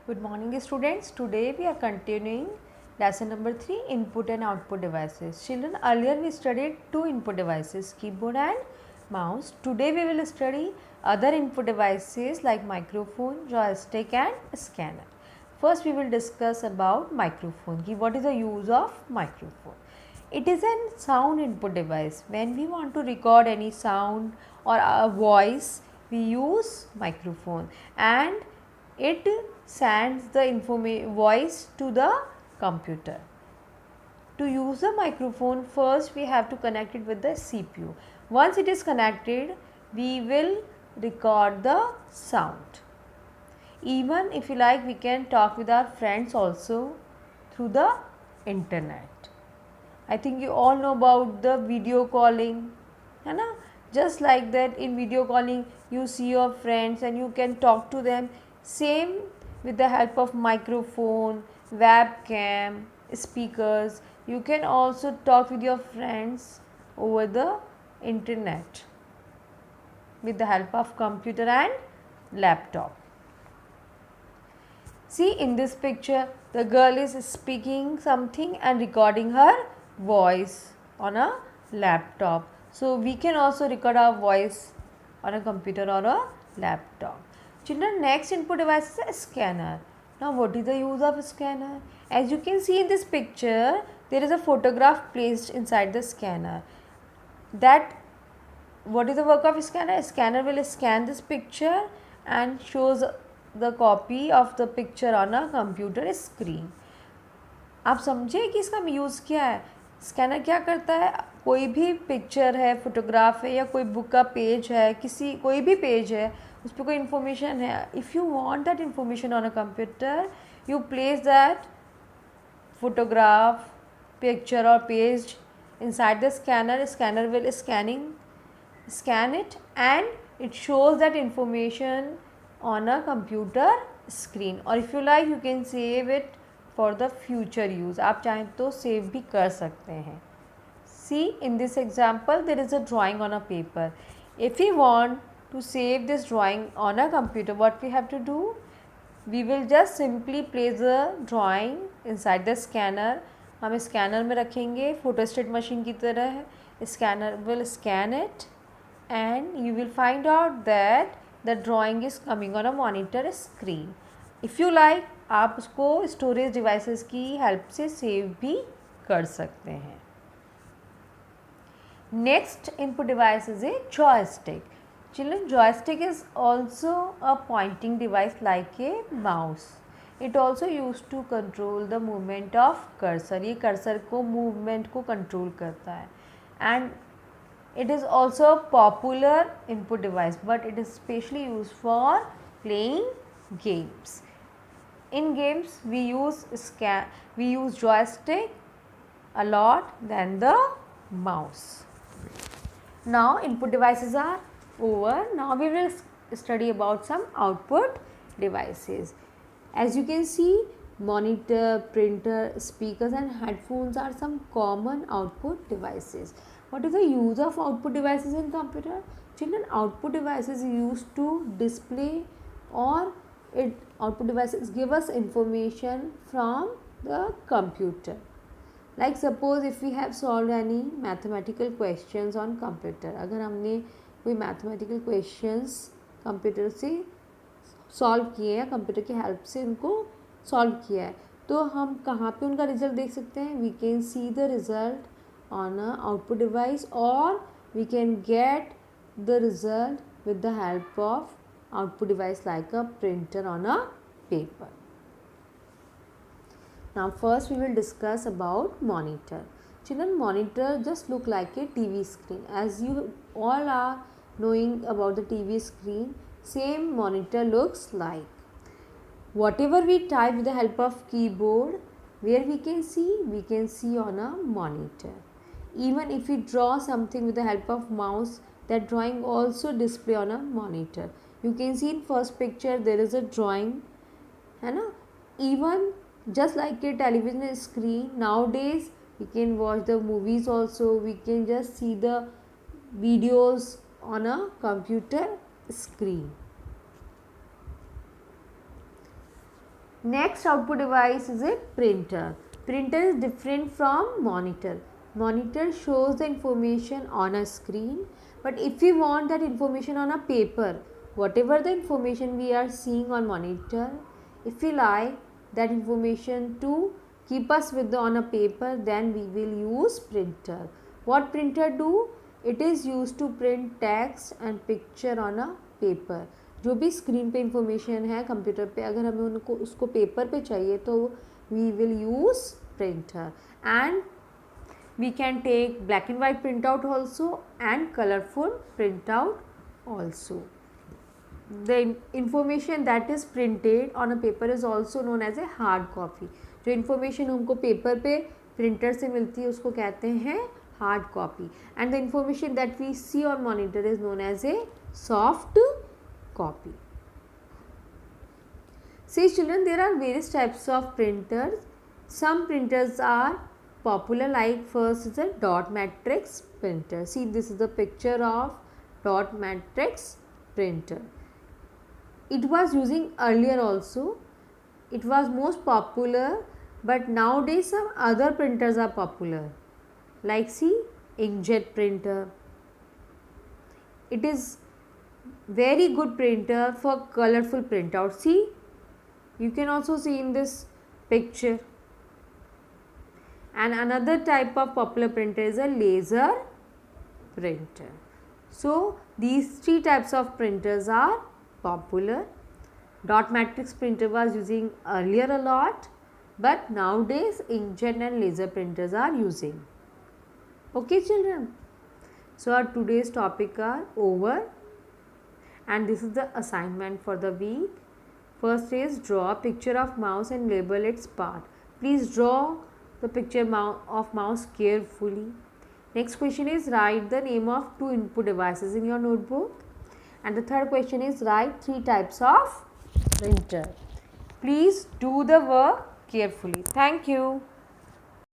Good morning students. Today we are continuing lesson number 3, input and output devices. Children, earlier we studied two input devices, keyboard and mouse. Today we will study other input devices like microphone, joystick and scanner. First we will discuss about microphone. What is the use of microphone? It is a sound input device. When we want to record any sound or a voice, we use microphone and it sends the voice to the computer. To use the microphone, first we have to connect it with the CPU. Once it is connected, we will record the sound. Even if you like, we can talk with our friends also through the internet. I think you all know about the video calling, है ना? Just like that, in video calling you see your friends and you can talk to them. Same with the help of microphone, webcam, speakers. You can also talk with your friends over the internet with the help of computer and laptop. See, in this picture, the girl is speaking something and recording her voice on a laptop. So, we can also record our voice on a computer or a laptop. Children, next input device is a scanner. Now, what is the use of a scanner? As you can see in this picture, there is a photograph placed inside the scanner. What is the work of a scanner? A scanner will scan this picture and shows the copy of the picture on a computer screen. आप समझे कि इसका use क्या है? Scanner क्या करता है, कोई भी पिक्चर है, फोटोग्राफ है या कोई बुक का पेज है, कोई भी पेज है, उस पर कोई इन्फॉर्मेशन है, if you want that information on a computer, you place that photograph, picture or page inside the scanner. Scanner will scan it and it shows that information on a computer screen. Or if you like, you can save it for the future use. आप चाहें तो save भी कर सकते हैं. See, in this example there is a drawing on a paper. If we want to save this drawing on a computer, what we have to do? We will just simply place the drawing inside the scanner. हम scanner में रखेंगे, photostat machine की तरह है. Scanner will scan it and you will find out that the drawing is coming on a monitor screen. If you like, आप उसको storage devices की help से सेव भी कर सकते हैं. Next input device is a joystick. Children, joystick is also a pointing device like a mouse. It also used to control the movement of cursor. ये cursor को movement को control करता है. And it is also a popular input device, but it is specially used for playing games. In games we use joystick a lot than the mouse. Now input devices are over. Now we will study about some output devices. As you can see, monitor, printer, speakers and headphones are some common output devices. What is the use of output devices in computer? Children, output devices used to display or output devices give us information from the computer. Like suppose if we have solved any mathematical questions on computer, अगर हमने कोई mathematical questions computer से solve किए हैं, computer की help से उनको solve किया है, तो हम कहाँ पे उनका रिजल्ट देख सकते हैं? We can see the result on a output device और we can get the result with the help of output device like a printer on a paper. Now first we will discuss about monitor. Children, monitor just look like a TV screen. As you all are knowing about the TV screen, same monitor looks like. Whatever we type with the help of keyboard, where we can see on a monitor. Even if we draw something with the help of mouse, that drawing also display on a monitor. You can see in first picture there is a drawing, है ना? Even just like a television screen, nowadays we can watch the movies also, we can just see the videos on a computer screen. Next output device is a printer. Printer is different from monitor. Monitor shows the information on a screen, but if we want that information on a paper, whatever the information we are seeing on monitor, if we like that information to keep us with on a paper, then we will use printer. What printer do? It is used to print text and picture on a paper. जो भी screen पे information है computer पे, अगर हमें उनको उसको paper पे चाहिए तो we will use printer. And we can take black and white printout also and colorful printout also. The information that is printed on a paper is also known as a hard copy. जो information हमको paper पे printer से मिलती है उसको कहते हैं hard copy, and the information that we see on monitor is known as a soft copy. See children, there are various types of printers. Some printers are popular, like first is a dot matrix printer. See, this is the picture of dot matrix printer. It was using earlier also. It was most popular, but nowadays some other printers are popular, like see inkjet printer. It is very good printer for colorful printout. See, you can also see in this picture. And another type of popular printer is a laser printer. So these three types of printers are popular. Dot matrix printer was using earlier a lot, but nowadays inkjet and laser printers are using. Okay children, so our today's topic are over, and this is the assignment for the week. First is draw a picture of mouse and label its part. Please draw the picture of mouse carefully. Next question is write the name of two input devices in your notebook. And the third question is write three types of printer. Please do the work carefully. Thank you.